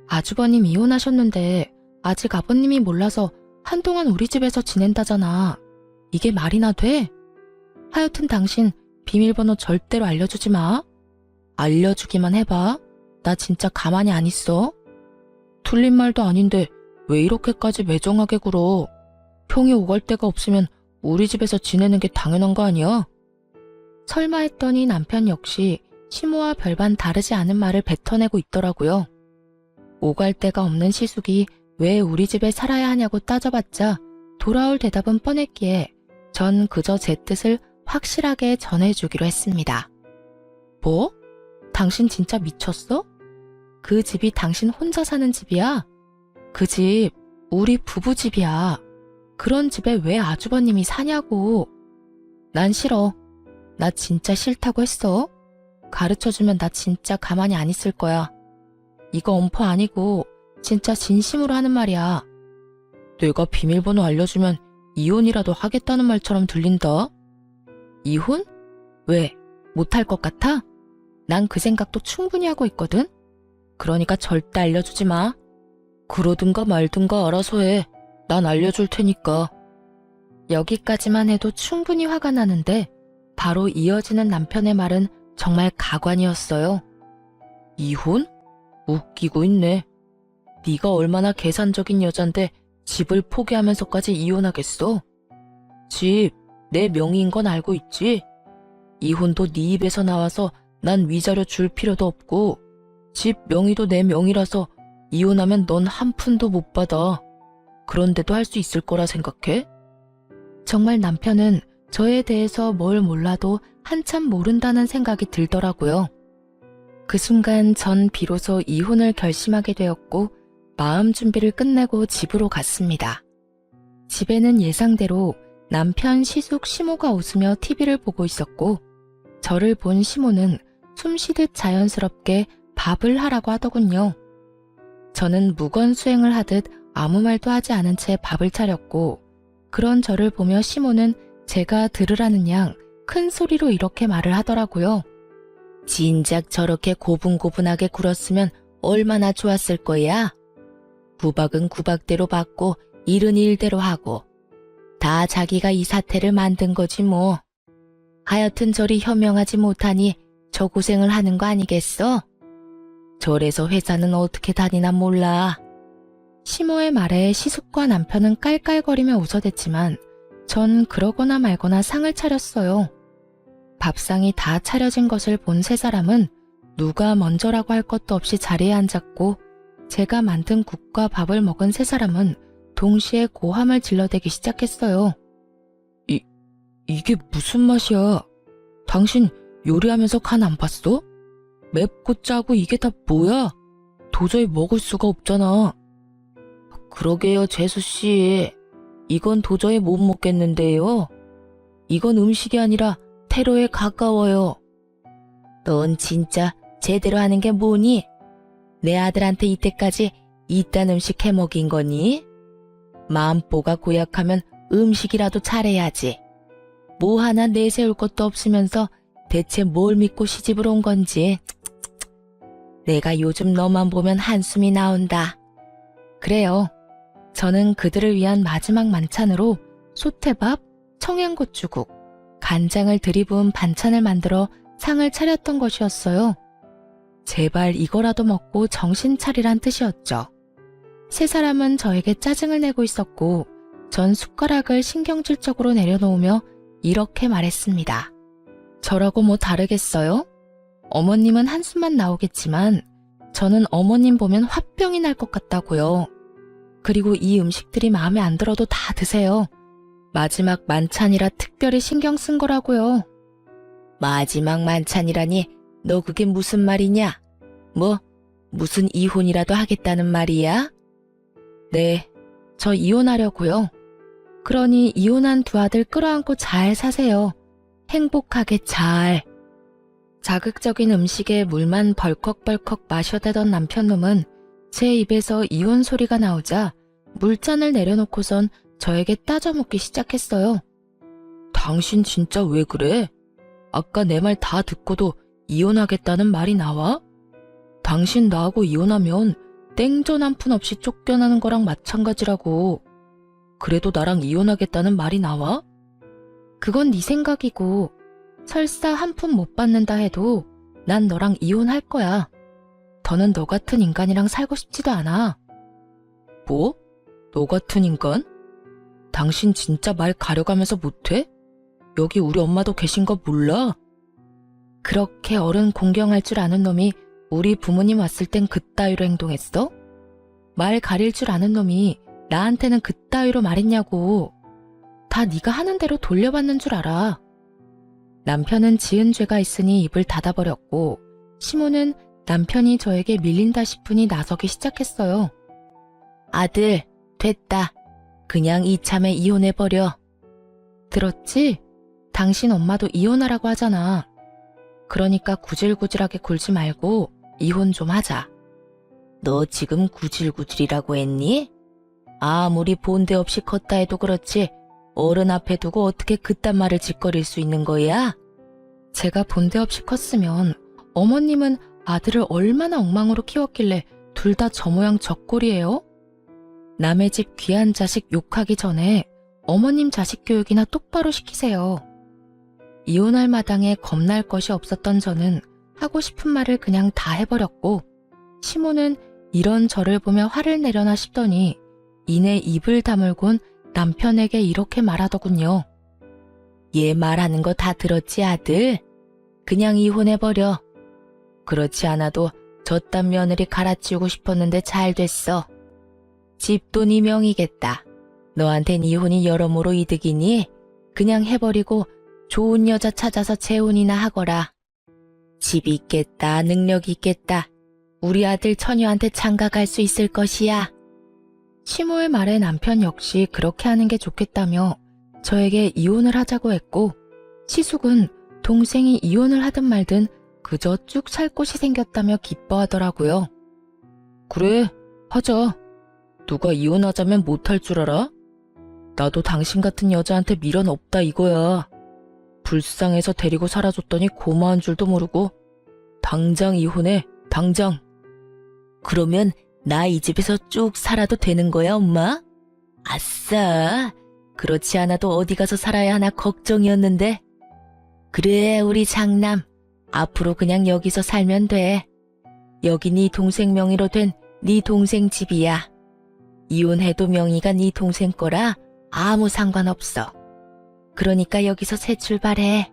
아주버님 이혼하셨는데 아직 아버님이 몰라서 한동안 우리 집에서 지낸다잖아. 이게 말이나 돼? 하여튼 당신 비밀번호 절대로 알려주지 마. 알려주기만 해봐. 나 진짜 가만히 안 있어. 틀린 말도 아닌데 왜 이렇게까지 매정하게 굴어. 형이 오갈 데가 없으면 우리 집에서 지내는 게 당연한 거 아니야? 설마 했더니 남편 역시 시모와 별반 다르지 않은 말을 뱉어내고 있더라고요. 오갈 데가 없는 시숙이 왜 우리 집에 살아야 하냐고 따져봤자 돌아올 대답은 뻔했기에 전 그저 제 뜻을 확실하게 전해주기로 했습니다. 뭐? 당신 진짜 미쳤어? 그 집이 당신 혼자 사는 집이야? 그 집 우리 부부 집이야. 그런 집에 왜 아주버님이 사냐고. 난 싫어. 나 진짜 싫다고 했어. 가르쳐주면 나 진짜 가만히 안 있을 거야. 이거 엄포 아니고 진짜 진심으로 하는 말이야. 내가 비밀번호 알려주면 이혼이라도 하겠다는 말처럼 들린다. 이혼? 왜? 못할 것 같아? 난 그 생각도 충분히 하고 있거든. 그러니까 절대 알려주지 마. 그러든가 말든가 알아서 해. 난 알려줄 테니까. 여기까지만 해도 충분히 화가 나는데 바로 이어지는 남편의 말은 정말 가관이었어요. 이혼? 웃기고 있네. 네가 얼마나 계산적인 여잔데 집을 포기하면서까지 이혼하겠어? 집 내 명의인 건 알고 있지? 이혼도 네 입에서 나와서 난 위자료 줄 필요도 없고 집 명의도 내 명의라서 이혼하면 넌 한 푼도 못 받아. 그런데도 할 수 있을 거라 생각해? 정말 남편은 저에 대해서 뭘 몰라도 한참 모른다는 생각이 들더라고요. 그 순간 전 비로소 이혼을 결심하게 되었고 마음 준비를 끝내고 집으로 갔습니다. 집에는 예상대로 남편 시숙 시모가 웃으며 TV를 보고 있었고 저를 본 시모는 숨쉬듯 자연스럽게 밥을 하라고 하더군요. 저는 무건수행을 하듯 아무 말도 하지 않은 채 밥을 차렸고 그런 저를 보며 시모는 제가 들으라는 양 큰 소리로 이렇게 말을 하더라고요. 진작 저렇게 고분고분하게 굴었으면 얼마나 좋았을 거야. 구박은 구박대로 받고 일은 일대로 하고 다 자기가 이 사태를 만든 거지 뭐. 하여튼 저리 현명하지 못하니 저 고생을 하는 거 아니겠어? 저래서 회사는 어떻게 다니나 몰라. 시모의 말에 시숙과 남편은 깔깔거리며 웃어댔지만 전 그러거나 말거나 상을 차렸어요. 밥상이 다 차려진 것을 본 세 사람은 누가 먼저라고 할 것도 없이 자리에 앉았고 제가 만든 국과 밥을 먹은 세 사람은 동시에 고함을 질러대기 시작했어요. 이게 무슨 맛이야? 당신 요리하면서 간 안 봤어? 맵고 짜고 이게 다 뭐야? 도저히 먹을 수가 없잖아. 그러게요, 재수씨. 이건 도저히 못 먹겠는데요. 이건 음식이 아니라 테러에 가까워요. 넌 진짜 제대로 하는 게 뭐니? 내 아들한테 이때까지 이딴 음식 해 먹인 거니? 마음보가 고약하면 음식이라도 잘해야지. 뭐 하나 내세울 것도 없으면서 대체 뭘 믿고 시집을 온 건지. 내가 요즘 너만 보면 한숨이 나온다. 그래요. 저는 그들을 위한 마지막 만찬으로 소태밥, 청양고추국, 간장을 들이부은 반찬을 만들어 상을 차렸던 것이었어요. 제발 이거라도 먹고 정신 차리란 뜻이었죠. 세 사람은 저에게 짜증을 내고 있었고 전 숟가락을 신경질적으로 내려놓으며 이렇게 말했습니다. 저라고 뭐 다르겠어요? 어머님은 한숨만 나오겠지만 저는 어머님 보면 화병이 날 것 같다고요. 그리고 이 음식들이 마음에 안 들어도 다 드세요. 마지막 만찬이라 특별히 신경 쓴 거라고요. 마지막 만찬이라니 너 그게 무슨 말이냐? 뭐 무슨 이혼이라도 하겠다는 말이야? 네, 저 이혼하려고요. 그러니 이혼한 두 아들 끌어안고 잘 사세요. 행복하게 잘. 자극적인 음식에 물만 벌컥벌컥 마셔대던 남편놈은 제 입에서 이혼 소리가 나오자 물잔을 내려놓고선 저에게 따져묻기 시작했어요. 당신 진짜 왜 그래? 아까 내 말 다 듣고도 이혼하겠다는 말이 나와? 당신 나하고 이혼하면 땡전 한 푼 없이 쫓겨나는 거랑 마찬가지라고. 그래도 나랑 이혼하겠다는 말이 나와? 그건 네 생각이고 설사 한 푼 못 받는다 해도 난 너랑 이혼할 거야. 더는 너 같은 인간이랑 살고 싶지도 않아. 뭐? 너 같은 인간? 당신 진짜 말 가려가면서 못해? 여기 우리 엄마도 계신 거 몰라? 그렇게 어른 공경할 줄 아는 놈이 우리 부모님 왔을 땐 그따위로 행동했어? 말 가릴 줄 아는 놈이 나한테는 그따위로 말했냐고. 다 네가 하는 대로 돌려받는 줄 알아. 남편은 지은 죄가 있으니 입을 닫아버렸고 시모는 남편이 저에게 밀린다 싶으니 나서기 시작했어요. 아들, 됐다. 그냥 이참에 이혼해버려. 들었지? 당신 엄마도 이혼하라고 하잖아. 그러니까 구질구질하게 굴지 말고 이혼 좀 하자. 너 지금 구질구질이라고 했니? 아무리 본데 없이 컸다 해도 그렇지 어른 앞에 두고 어떻게 그딴 말을 짓거릴 수 있는 거야? 제가 본데 없이 컸으면 어머님은 아들을 얼마나 엉망으로 키웠길래 둘 다 저 모양 저 꼴이에요? 남의 집 귀한 자식 욕하기 전에 어머님 자식 교육이나 똑바로 시키세요. 이혼할 마당에 겁날 것이 없었던 저는 하고 싶은 말을 그냥 다 해버렸고 시모는 이런 저를 보며 화를 내려나 싶더니 이내 입을 다물곤 남편에게 이렇게 말하더군요. 얘 말하는 거 다 들었지 아들? 그냥 이혼해버려. 그렇지 않아도 저딴 며느리 갈아치우고 싶었는데 잘 됐어. 집도 네 명이겠다. 너한텐 이혼이 여러모로 이득이니 그냥 해버리고 좋은 여자 찾아서 재혼이나 하거라. 집 있겠다, 능력 있겠다. 우리 아들 처녀한테 장가갈 수 있을 것이야. 시모의 말에 남편 역시 그렇게 하는 게 좋겠다며 저에게 이혼을 하자고 했고 시숙은 동생이 이혼을 하든 말든 그저 쭉 살 곳이 생겼다며 기뻐하더라고요. 그래, 하자. 누가 이혼하자면 못할 줄 알아? 나도 당신 같은 여자한테 미련 없다 이거야. 불쌍해서 데리고 살아줬더니 고마운 줄도 모르고 당장 이혼해, 당장. 그러면 나 이 집에서 쭉 살아도 되는 거야, 엄마? 아싸, 그렇지 않아도 어디 가서 살아야 하나 걱정이었는데. 그래, 우리 장남. 앞으로 그냥 여기서 살면 돼. 여기 네 동생 명의로 된 네 동생 집이야. 이혼해도 명의가 네 동생 거라 아무 상관없어. 그러니까 여기서 새 출발해.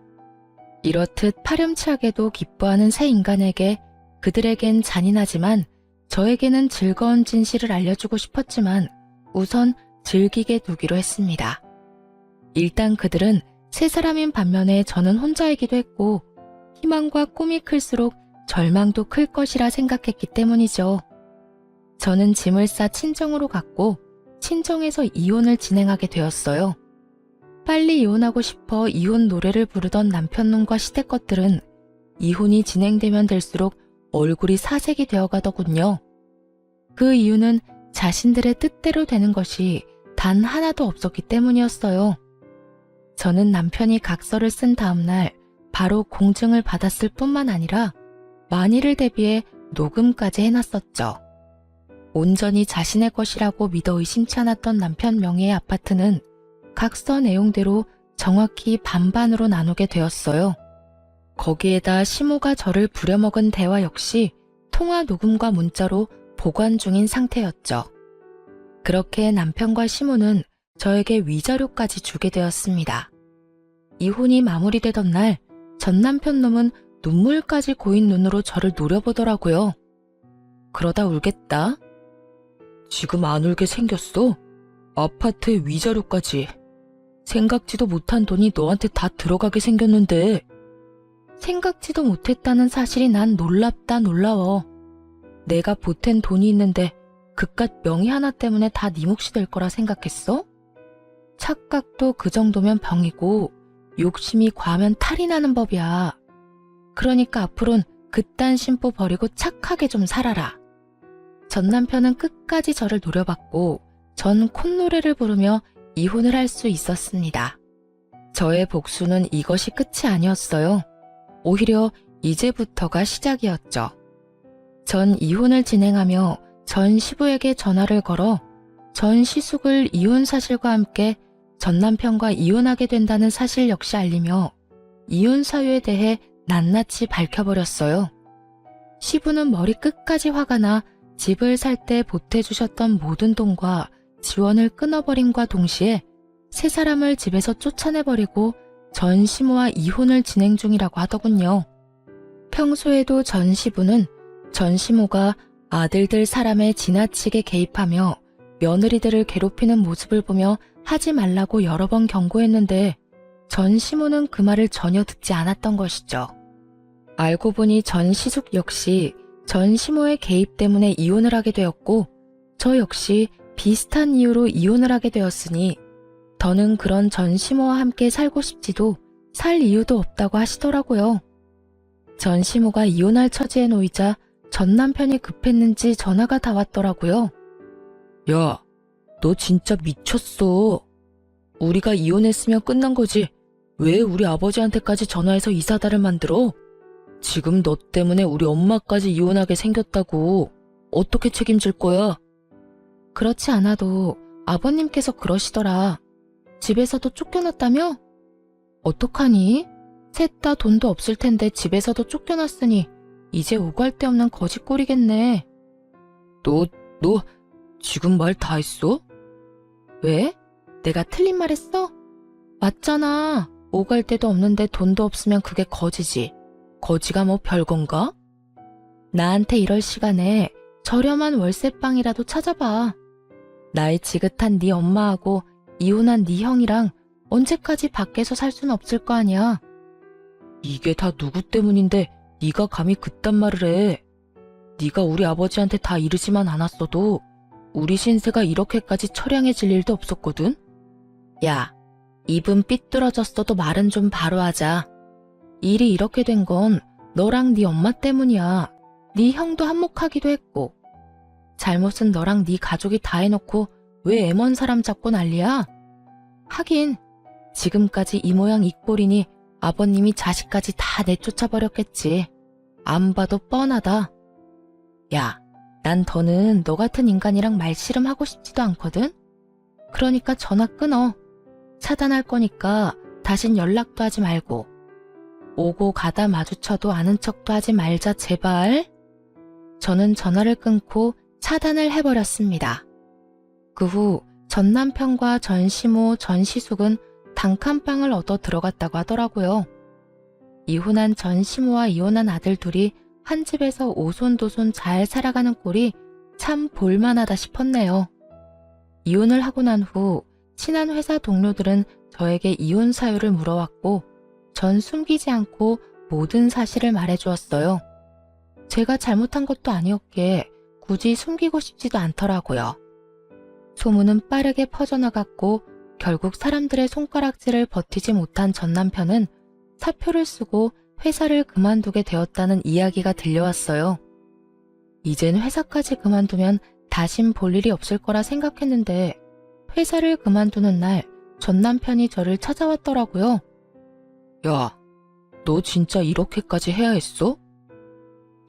이렇듯 파렴치하게도 기뻐하는 새 인간에게 그들에겐 잔인하지만 저에게는 즐거운 진실을 알려주고 싶었지만 우선 즐기게 두기로 했습니다. 일단 그들은 세 사람인 반면에 저는 혼자이기도 했고 희망과 꿈이 클수록 절망도 클 것이라 생각했기 때문이죠. 저는 짐을 싸 친정으로 갔고 친정에서 이혼을 진행하게 되었어요. 빨리 이혼하고 싶어 이혼 노래를 부르던 남편놈과 시댁것들은 이혼이 진행되면 될수록 얼굴이 사색이 되어가더군요. 그 이유는 자신들의 뜻대로 되는 것이 단 하나도 없었기 때문이었어요. 저는 남편이 각서를 쓴 다음날 바로 공증을 받았을 뿐만 아니라 만일을 대비해 녹음까지 해놨었죠. 온전히 자신의 것이라고 믿어 의심치 않았던 남편 명의의 아파트는 각서 내용대로 정확히 반반으로 나누게 되었어요. 거기에다 시모가 저를 부려먹은 대화 역시 통화 녹음과 문자로 보관 중인 상태였죠. 그렇게 남편과 시모는 저에게 위자료까지 주게 되었습니다. 이혼이 마무리되던 날 전 남편 놈은 눈물까지 고인 눈으로 저를 노려보더라고요. 그러다 울겠다. 지금 안 울게 생겼어? 아파트에 위자료까지. 생각지도 못한 돈이 너한테 다 들어가게 생겼는데. 생각지도 못했다는 사실이 난 놀랍다 놀라워. 내가 보탠 돈이 있는데 그깟 명의 하나 때문에 다 네 몫이 될 거라 생각했어? 착각도 그 정도면 병이고 욕심이 과하면 탈이 나는 법이야. 그러니까 앞으론 그딴 심보 버리고 착하게 좀 살아라. 전 남편은 끝까지 저를 노려봤고 전 콧노래를 부르며 이혼을 할 수 있었습니다. 저의 복수는 이것이 끝이 아니었어요. 오히려 이제부터가 시작이었죠. 전 이혼을 진행하며 전 시부에게 전화를 걸어 전 시숙을 이혼 사실과 함께 전 남편과 이혼하게 된다는 사실 역시 알리며 이혼 사유에 대해 낱낱이 밝혀버렸어요. 시부는 머리 끝까지 화가 나 집을 살 때 보태주셨던 모든 돈과 지원을 끊어버림과 동시에 세 사람을 집에서 쫓아내버리고 전시모와 이혼을 진행 중이라고 하더군요. 평소에도 전시부는 전시모가 아들들 사람에 지나치게 개입하며 며느리들을 괴롭히는 모습을 보며 하지 말라고 여러 번 경고했는데 전시모는 그 말을 전혀 듣지 않았던 것이죠. 알고 보니 전시숙 역시 전시모의 개입 때문에 이혼을 하게 되었고 저 역시 비슷한 이유로 이혼을 하게 되었으니 더는 그런 전시모와 함께 살고 싶지도 살 이유도 없다고 하시더라고요. 전시모가 이혼할 처지에 놓이자 전 남편이 급했는지 전화가 다 왔더라고요. 야, 너 진짜 미쳤어. 우리가 이혼했으면 끝난 거지. 왜 우리 아버지한테까지 전화해서 이 사달을 만들어? 지금 너 때문에 우리 엄마까지 이혼하게 생겼다고. 어떻게 책임질 거야? 그렇지 않아도 아버님께서 그러시더라. 집에서도 쫓겨났다며? 어떡하니? 셋 다 돈도 없을 텐데 집에서도 쫓겨났으니 이제 오갈 데 없는 거지꼴이겠네. 너 지금 말 다 했어? 왜? 내가 틀린 말 했어? 맞잖아. 오갈 데도 없는데 돈도 없으면 그게 거지지. 거지가 뭐 별건가? 나한테 이럴 시간에 저렴한 월세방이라도 찾아봐. 나이 지긋한 네 엄마하고 이혼한 네 형이랑 언제까지 밖에서 살 순 없을 거 아니야. 이게 다 누구 때문인데 네가 감히 그딴 말을 해. 네가 우리 아버지한테 다 이르지만 않았어도 우리 신세가 이렇게까지 처량해질 일도 없었거든. 야, 입은 삐뚤어졌어도 말은 좀 바로 하자. 일이 이렇게 된 건 너랑 네 엄마 때문이야. 네 형도 한몫하기도 했고. 잘못은 너랑 네 가족이 다 해놓고 왜 애먼 사람 잡고 난리야? 하긴 지금까지 이 모양 이 꼴이니 아버님이 자식까지 다 내쫓아버렸겠지. 안 봐도 뻔하다. 야, 난 더는 너 같은 인간이랑 말씨름하고 싶지도 않거든? 그러니까 전화 끊어. 차단할 거니까 다신 연락도 하지 말고. 오고 가다 마주쳐도 아는 척도 하지 말자 제발. 저는 전화를 끊고 차단을 해버렸습니다. 그 후 전 남편과 전시모, 전시숙은 단칸방을 얻어 들어갔다고 하더라고요. 이혼한 전시모와 이혼한 아들 둘이 한 집에서 오손도손 잘 살아가는 꼴이 참 볼만하다 싶었네요. 이혼을 하고 난 후 친한 회사 동료들은 저에게 이혼 사유를 물어왔고 전 숨기지 않고 모든 사실을 말해주었어요. 제가 잘못한 것도 아니었기에 굳이 숨기고 싶지도 않더라고요. 소문은 빠르게 퍼져나갔고 결국 사람들의 손가락질을 버티지 못한 전 남편은 사표를 쓰고 회사를 그만두게 되었다는 이야기가 들려왔어요. 이젠 회사까지 그만두면 다신 볼 일이 없을 거라 생각했는데 회사를 그만두는 날 전 남편이 저를 찾아왔더라고요. 야, 너 진짜 이렇게까지 해야 했어?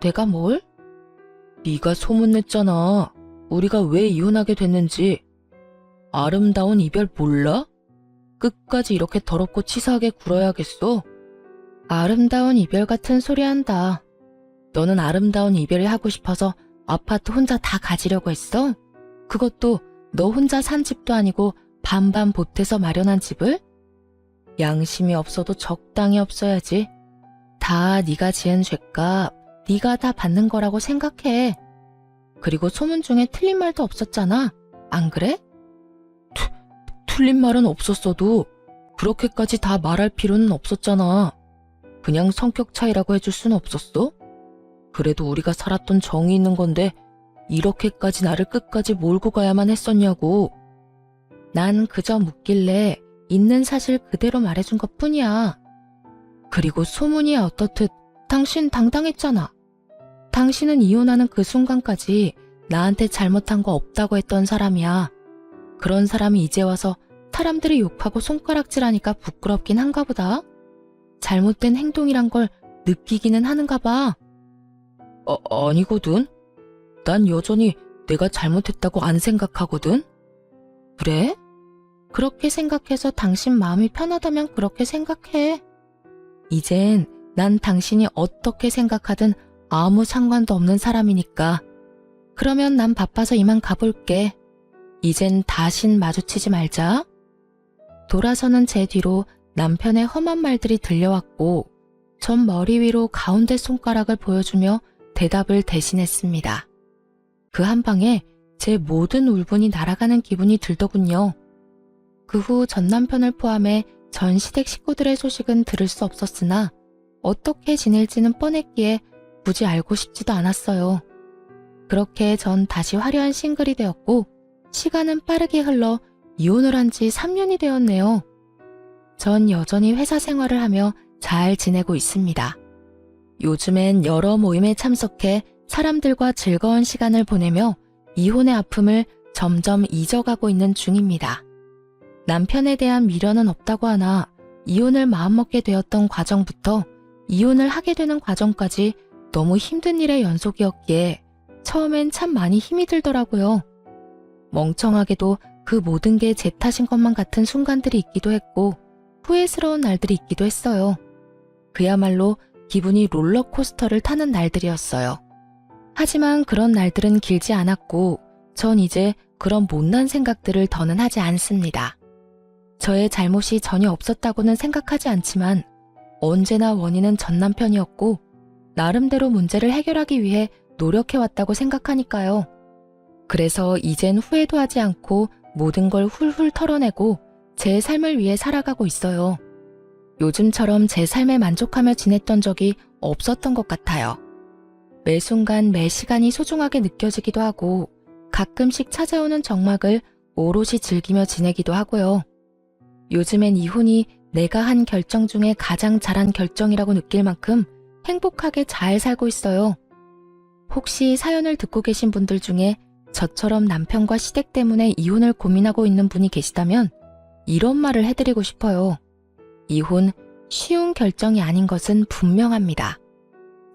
내가 뭘? 네가 소문냈잖아. 우리가 왜 이혼하게 됐는지. 아름다운 이별 몰라? 끝까지 이렇게 더럽고 치사하게 굴어야겠어? 아름다운 이별 같은 소리 한다. 너는 아름다운 이별을 하고 싶어서 아파트 혼자 다 가지려고 했어? 그것도 너 혼자 산 집도 아니고 반반 보태서 마련한 집을? 양심이 없어도 적당히 없어야지. 다 네가 지은 죄값 네가 다 받는 거라고 생각해. 그리고 소문 중에 틀린 말도 없었잖아. 안 그래? 틀린 말은 없었어도 그렇게까지 다 말할 필요는 없었잖아. 그냥 성격 차이라고 해줄 수는 없었어? 그래도 우리가 살았던 정이 있는 건데 이렇게까지 나를 끝까지 몰고 가야만 했었냐고. 난 그저 묻길래 있는 사실 그대로 말해준 것뿐이야. 그리고 소문이 어떻듯 당신 당당했잖아. 당신은 이혼하는 그 순간까지 나한테 잘못한 거 없다고 했던 사람이야. 그런 사람이 이제 와서 사람들이 욕하고 손가락질하니까 부끄럽긴 한가 보다. 잘못된 행동이란 걸 느끼기는 하는가 봐. 아니거든. 난 여전히 내가 잘못했다고 안 생각하거든. 그래? 그렇게 생각해서 당신 마음이 편하다면 그렇게 생각해. 이젠 난 당신이 어떻게 생각하든 아무 상관도 없는 사람이니까. 그러면 난 바빠서 이만 가볼게. 이젠 다신 마주치지 말자. 돌아서는 제 뒤로 남편의 험한 말들이 들려왔고 전 머리 위로 가운데 손가락을 보여주며 대답을 대신했습니다. 그 한 방에 제 모든 울분이 날아가는 기분이 들더군요. 그 후 전 남편을 포함해 전 시댁 식구들의 소식은 들을 수 없었으나 어떻게 지낼지는 뻔했기에 굳이 알고 싶지도 않았어요. 그렇게 전 다시 화려한 싱글이 되었고 시간은 빠르게 흘러 이혼을 한 지 3년이 되었네요. 전 여전히 회사 생활을 하며 잘 지내고 있습니다. 요즘엔 여러 모임에 참석해 사람들과 즐거운 시간을 보내며 이혼의 아픔을 점점 잊어가고 있는 중입니다. 남편에 대한 미련은 없다고 하나 이혼을 마음먹게 되었던 과정부터 이혼을 하게 되는 과정까지 너무 힘든 일의 연속이었기에 처음엔 참 많이 힘이 들더라고요. 멍청하게도 그 모든 게 제 탓인 것만 같은 순간들이 있기도 했고 후회스러운 날들이 있기도 했어요. 그야말로 기분이 롤러코스터를 타는 날들이었어요. 하지만 그런 날들은 길지 않았고 전 이제 그런 못난 생각들을 더는 하지 않습니다. 저의 잘못이 전혀 없었다고는 생각하지 않지만 언제나 원인은 전 남편이었고 나름대로 문제를 해결하기 위해 노력해왔다고 생각하니까요. 그래서 이젠 후회도 하지 않고 모든 걸 훌훌 털어내고 제 삶을 위해 살아가고 있어요. 요즘처럼 제 삶에 만족하며 지냈던 적이 없었던 것 같아요. 매 순간 매 시간이 소중하게 느껴지기도 하고 가끔씩 찾아오는 정막을 오롯이 즐기며 지내기도 하고요. 요즘엔 이혼이 내가 한 결정 중에 가장 잘한 결정이라고 느낄 만큼 행복하게 잘 살고 있어요. 혹시 사연을 듣고 계신 분들 중에 저처럼 남편과 시댁 때문에 이혼을 고민하고 있는 분이 계시다면 이런 말을 해드리고 싶어요. 이혼 쉬운 결정이 아닌 것은 분명합니다.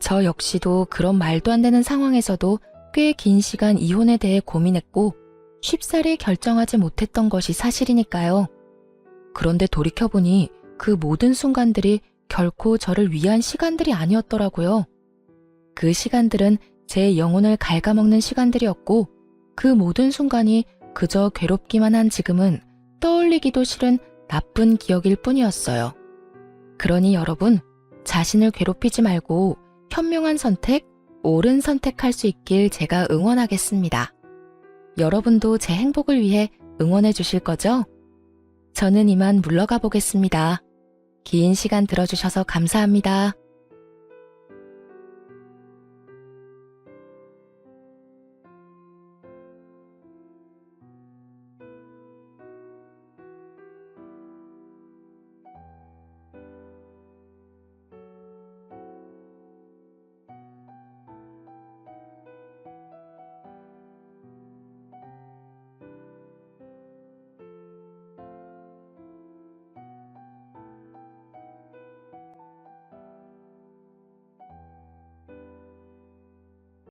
저 역시도 그런 말도 안 되는 상황에서도 꽤 긴 시간 이혼에 대해 고민했고 쉽사리 결정하지 못했던 것이 사실이니까요. 그런데 돌이켜보니 그 모든 순간들이 결코 저를 위한 시간들이 아니었더라고요. 그 시간들은 제 영혼을 갉아먹는 시간들이었고 그 모든 순간이 그저 괴롭기만 한 지금은 떠올리기도 싫은 나쁜 기억일 뿐이었어요. 그러니 여러분, 자신을 괴롭히지 말고 현명한 선택, 옳은 선택할 수 있길 제가 응원하겠습니다. 여러분도 제 행복을 위해 응원해 주실 거죠? 저는 이만 물러가 보겠습니다. 긴 시간 들어주셔서 감사합니다.